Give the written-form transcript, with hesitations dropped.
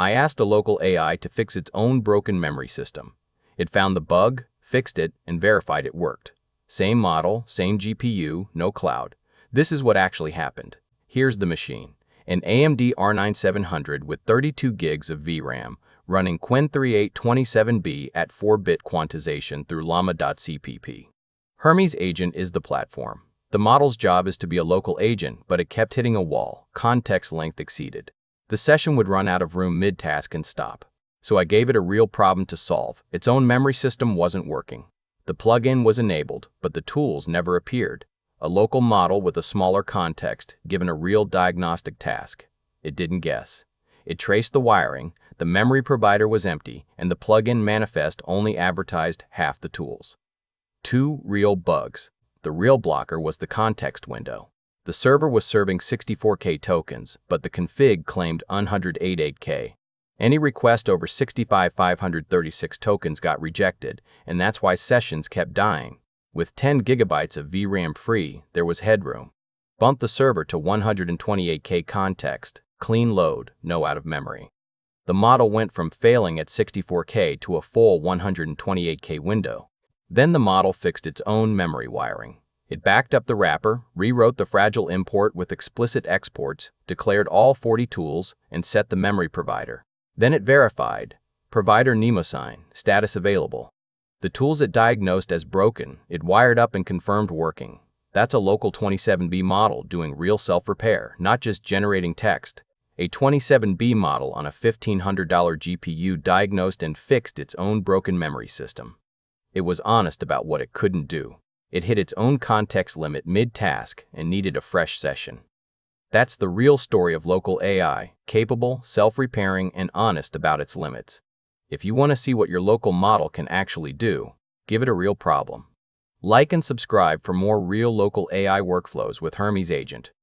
I asked a local AI to fix its own broken memory system. It found the bug, fixed it, and verified it worked. Same model, same GPU, no cloud. This is what actually happened. Here's the machine. An AMD R9700 with 32 gigs of VRAM, running Qwen 3.8 27B at 4-bit quantization through llama.cpp. Hermes Agent is the platform. The model's job is to be a local agent, but it kept hitting a wall. Context length exceeded. The session would run out of room mid-task and stop. So I gave it a real problem to solve. Its own memory system wasn't working. The plugin was enabled, but the tools never appeared. A local model with a smaller context, given a real diagnostic task. It didn't guess. It traced the wiring, the memory provider was empty, and the plugin manifest only advertised half the tools. 2 real bugs. The real blocker was the context window. The server was serving 64K tokens, but the config claimed 188K. Any request over 65,536 tokens got rejected, and that's why sessions kept dying. With 10 gigabytes of VRAM free, there was headroom. Bump the server to 128K context, clean load, no out of memory. The model went from failing at 64K to a full 128K window. Then the model fixed its own memory wiring. It backed up the wrapper, rewrote the fragile import with explicit exports, declared all 40 tools, and set the memory provider. Then it verified. Provider mnemosyne, status available. The tools it diagnosed as broken, it wired up and confirmed working. That's a local 27B model doing real self-repair, not just generating text. A 27B model on a $1,500 GPU diagnosed and fixed its own broken memory system. It was honest about what it couldn't do. It hit its own context limit mid-task and needed a fresh session. That's the real story of local AI, capable, self-repairing, and honest about its limits. If you want to see what your local model can actually do, give it a real problem. Like and subscribe for more real local AI workflows with Hermes Agent.